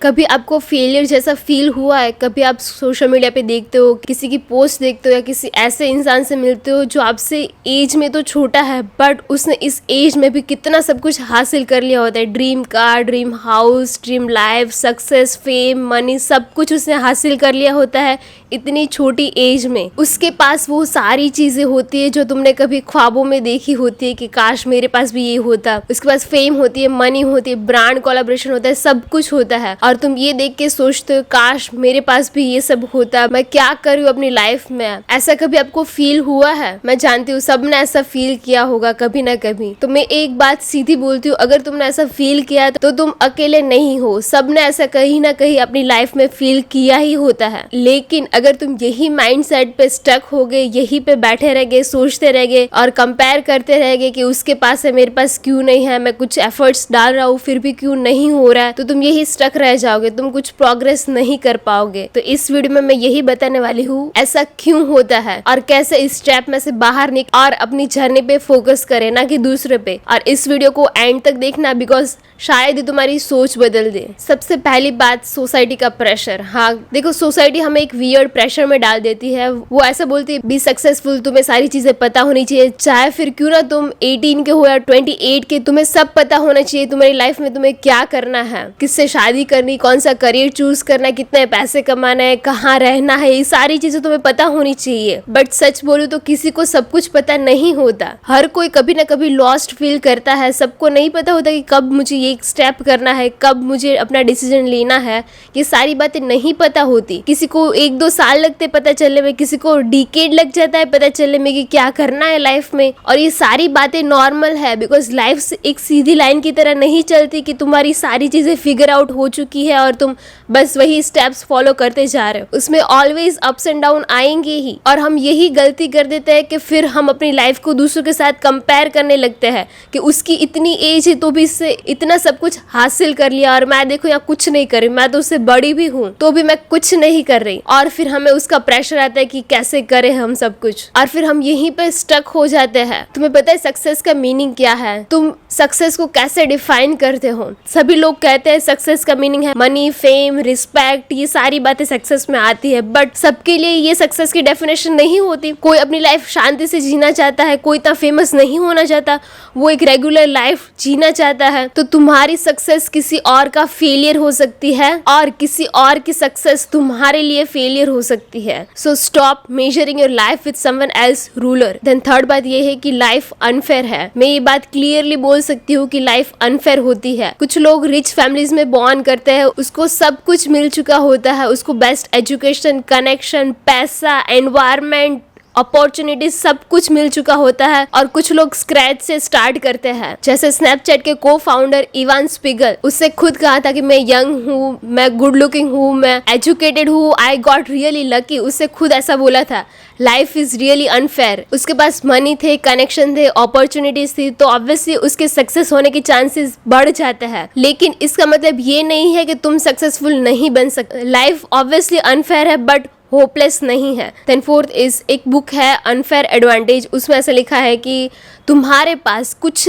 कभी आपको फेलियर जैसा फील हुआ है? कभी आप सोशल मीडिया पे देखते हो, किसी की पोस्ट देखते हो या किसी ऐसे इंसान से मिलते हो जो आपसे एज में तो छोटा है बट उसने इस एज में भी कितना सब कुछ हासिल कर लिया होता है। Dream car, dream house, dream life, success, fame, money, सब कुछ उसने हासिल कर लिया होता है इतनी छोटी एज में। उसके पास वो सारी चीजें होती है जो तुमने कभी ख्वाबों में देखी होती है कि काश मेरे पास भी ये होता। उसके पास फेम होती है, मनी होती है, ब्रांड कोलैबोरेशन होता है, सब कुछ होता है और तुम ये देख के सोचते हो काश मेरे पास भी ये सब होता, मैं क्या कर रही हूँ अपनी लाइफ में। ऐसा कभी आपको फील हुआ है? मैं जानती हूँ सबने ऐसा फील किया होगा कभी ना कभी। तो मैं एक बात सीधी बोलती हूँ, अगर तुमने ऐसा फील किया तो तुम अकेले नहीं हो। सबने ऐसा कहीं ना कहीं अपनी लाइफ में फील किया ही होता है। लेकिन अगर तुम यही माइंडसेट पे स्टक हो गए, यही पे बैठे रह गए, सोचते रह गए और कंपेयर करते रह गए कि उसके पास है मेरे पास क्यों नहीं है, मैं कुछ एफर्ट्स डाल रहा हूँ फिर भी क्यों नहीं हो रहा है, तो तुम यही स्टक रह जाओगे, तुम कुछ प्रोग्रेस नहीं कर पाओगे। तो इस वीडियो में मैं यही बताने वाली हूँ ऐसा क्यों होता है और कैसे इस ट्रैप में से बाहर निकल और अपनी जर्नी पे फोकस करे, ना कि दूसरे पे। और इस वीडियो को एंड तक देखना बिकॉज शायद ही तुम्हारी सोच बदल दे। सबसे पहली बात, सोसाइटी का प्रेशर। हाँ देखो, सोसाइटी हमें एक वियर्ड प्रेशर में डाल देती है। वो ऐसा बोलती है बी सक्सेसफुल, तुम्हें सारी चीजें पता होनी चाहिए, चाहे फिर क्यों ना तुम 18 के हो या 28 के, तुम्हें सब पता होना चाहिए तुम्हारी लाइफ में तुम्हें क्या करना है, किससे शादी करनी, कौन सा करियर चूज करना है, कितने पैसे कमाना है, कहाँ रहना है, ये सारी चीजें तुम्हें पता होनी चाहिए। बट सच बोलूं तो किसी को सब कुछ पता नहीं होता। हर कोई कभी ना कभी लॉस्ट फील करता है। सबको नहीं पता होता कि कब मुझे ये स्टेप करना है, कब मुझे अपना डिसीजन लेना है। ये सारी बातें नहीं पता होती। किसी को 1-2 साल लगते पता चलने में, किसी को डिकेड लग जाता है पता चलने में कि क्या करना है लाइफ में। और ये सारी बातें नॉर्मल है बिकॉज लाइफ एक सीधी लाइन की तरह नहीं चलती कि तुम्हारी सारी चीजें फिगर आउट हो चुकी है और तुम बस वही स्टेप्स फॉलो करते जा रहे हो। उसमें ऑलवेज अप्स एंड डाउन आएंगे ही। और हम यही गलती कर देते हैं कि फिर हम अपनी लाइफ को दूसरों के साथ कंपेयर करने लगते हैं कि उसकी इतनी एज है तो भी इससे इतना सब कुछ हासिल कर लिया और मैं देखो यहाँ कुछ नहीं कर रही, मैं तो उससे बड़ी भी हूँ तो भी मैं कुछ नहीं कर रही। और फिर हमें उसका प्रेशर आता है कि कैसे करें हम सब कुछ, और फिर हम यहीं पे स्टक हो जाते हैं। तुम्हें पता है सक्सेस का मीनिंग क्या है? तुम सक्सेस को कैसे डिफाइन करते हो? सभी लोग कहते हैं सक्सेस का मीनिंग है मनी, फेम, रिस्पेक्ट, ये सारी बातें सक्सेस में आती है। बट सबके लिए ये सक्सेस की डेफिनेशन नहीं होती। कोई अपनी लाइफ शांति से जीना चाहता है, कोई इतना फेमस नहीं होना चाहता, वो एक रेगुलर लाइफ जीना चाहता है। तो तुम्हारी सक्सेस किसी और का फेलियर हो सकती है और किसी और की सक्सेस तुम्हारे लिए फेलियर हो सकती है। So stop measuring your life with someone else ruler. Then third बात ये है कि लाइफ अनफेयर है। मैं ये बात क्लियरली बोल सकती हूँ कि लाइफ अनफेयर होती है। कुछ लोग रिच फैमिलीज में बॉर्न करते हैं, उसको सब कुछ मिल चुका होता है, उसको बेस्ट एजुकेशन, कनेक्शन, पैसा, एनवायरमेंट, अपॉर्चुनिटीज सब कुछ मिल चुका होता है। और कुछ लोग स्क्रैच से स्टार्ट करते हैं। जैसे स्नैपचैट के को फाउंडर इवान स्पिगल, उससे खुद कहा था कि मैं यंग हूँ, मैं गुड लुकिंग हूँ, मैं एजुकेटेड हूँ, आई गॉट रियली लकी। उससे खुद ऐसा बोला था, लाइफ इज रियली अनफेयर। उसके पास मनी थे, कनेक्शन थे, अपॉर्चुनिटीज थी, तो ऑब्वियसली उसके सक्सेस होने के चांसेस बढ़ जाते हैं। लेकिन इसका मतलब ये नहीं है कि तुम सक्सेसफुल नहीं बन सकते। लाइफ ऑब्वियसली अनफेयर है बट होपलेस नहीं है। देन फोर्थ इज, एक बुक है अनफेयर एडवांटेज, उसमें ऐसा लिखा है कि तुम्हारे पास कुछ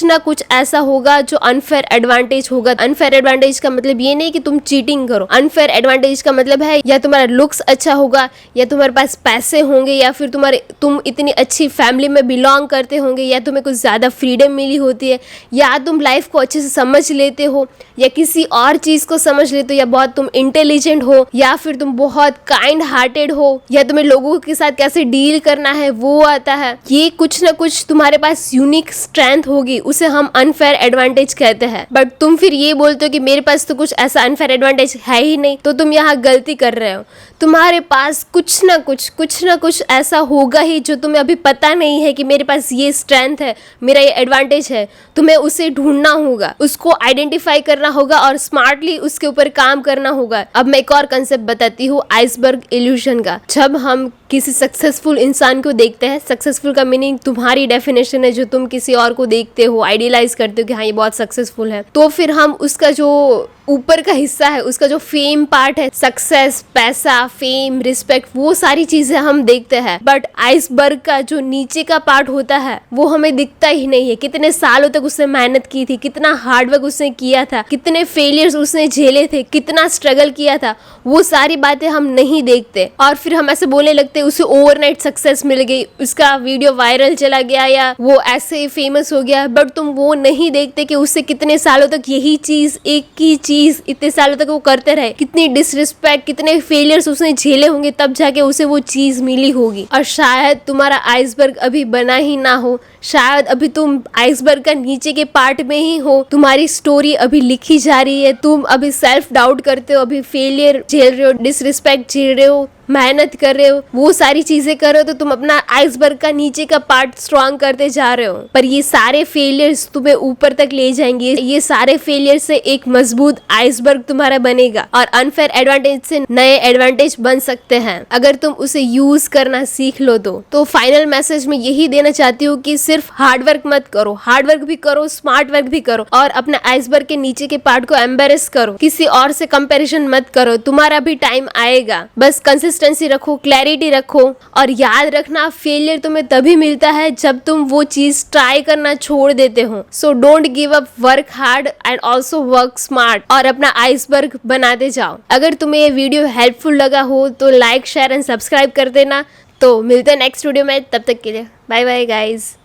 ना कुछ ऐसा होगा जो अनफेयर एडवांटेज होगा। अनफेयर एडवांटेज का मतलब ये नहीं कि तुम चीटिंग करो। अनफेयर एडवांटेज का मतलब है या तुम्हारा लुक्स अच्छा होगा, या तुम्हारे पास पैसे होंगे, या फिर तुम इतनी अच्छी फैमिली में बिलोंग करते होंगे, या तुम्हें कुछ ज्यादा फ्रीडम मिली होती है, या तुम लाइफ को अच्छे से समझ लेते हो, या किसी और चीज को समझ लेते हो, या बहुत तुम इंटेलिजेंट हो, या फिर तुम बहुत काइंड हार्टेड हो, या तुम्हें लोगों के साथ कैसे डील करना है वो आता है। ये कुछ ना कुछ तुम्हारे पास यूनिक स्ट्रेंथ होगी, उसे हम अनफेयर एडवांटेज कहते हैं। बट तुम फिर ये बोलते हो कि मेरे पास तो कुछ ऐसा अनफेयर एडवांटेज है ही नहीं, तो तुम यहाँ गलती कर रहे हो। तुम्हारे पास कुछ ना कुछ ऐसा होगा ही जो तुम्हें अभी पता नहीं है कि मेरे पास ये स्ट्रेंथ है, मेरा ये एडवांटेज है। तुम्हें उसे ढूंढना होगा, उसको आइडेंटिफाई करना होगा और स्मार्टली उसके ऊपर काम करना होगा। अब मैं एक और कंसेप्ट बताती हूँ आइसबर्ग इल्यूजन का। जब हम किसी सक्सेसफुल इंसान को देखते हैं, सक्सेसफुल का मीनिंग तुम्हारी डेफिनेशन है जो तुम किसी और को देखते हो, आइडियलाइज करते हो कि हाँ ये बहुत सक्सेसफुल है, तो फिर हम उसका जो ऊपर का हिस्सा है, उसका जो फेम पार्ट है, सक्सेस, पैसा, फेम, रिस्पेक्ट, वो सारी चीजें हम देखते हैं। बट आइसबर्ग का जो नीचे का पार्ट होता है वो हमें दिखता ही नहीं है। कितने सालों तक उसने मेहनत की थी, कितना हार्डवर्क उसने किया था, कितने फेलियर्स उसने झेले थे, कितना स्ट्रगल किया था, वो सारी बातें हम नहीं देखते। और फिर हम ऐसे बोलने लगते उसे ओवरनाइट सक्सेस मिल गई, उसका वीडियो वायरल चला गया या वो ऐसे फेमस हो गया, बट तुम वो नहीं देखते कि उससे कितने सालों तक यही चीज, एक ही चीज इतने सालों तक वो करते रहे, कितनी डिसरिस्पेक्ट, कितने फेलियर्स उसने झेले होंगे, तब जाके उसे वो चीज मिली होगी। और शायद तुम्हारा आइसबर्ग अभी बना ही ना हो, शायद अभी तुम आइसबर्ग का नीचे के पार्ट में ही हो, तुम्हारी स्टोरी अभी लिखी जा रही है, तुम अभी सेल्फ डाउट करते हो, अभी फेलियर झेल रहे हो, डिसरिस्पेक्ट झेल रहे हो, मेहनत कर रहे हो, वो सारी चीजें कर रहे हो, तो तुम अपना आइसबर्ग का नीचे का पार्ट स्ट्रॉन्ग करते जा रहे हो। पर ये सारे फेलियर्स तुम्हें ऊपर तक ले जाएंगे, ये सारे फेलियर से एक मजबूत आइसबर्ग तुम्हारा बनेगा और अनफेयर एडवांटेज से नए एडवांटेज बन सकते हैं अगर तुम उसे यूज करना सीख लो तो फाइनल मैसेज में यही देना चाहती हूँ कि सिर्फ हार्डवर्क मत करो, हार्डवर्क भी करो, स्मार्ट वर्क भी करो, और अपने आइसबर्ग के नीचे के पार्ट को एम्बेरेस करो, किसी और से कंपैरिजन मत करो, तुम्हारा भी टाइम आएगा। बस कंसिस्टेंसी रखो, क्लैरिटी रखो, और याद रखना फेलियर तुम्हें तभी मिलता है जब तुम वो चीज ट्राई करना छोड़ देते हो। So don't give up, work hard and also work smart, और अपना आइसबर्ग बनाते जाओ। अगर तुम्हें ये वीडियो हेल्पफुल लगा हो तो लाइक, शेयर एंड सब्सक्राइब कर देना। तो मिलते हैं नेक्स्ट वीडियो में, तब तक के लिए बाय बाय गाइज।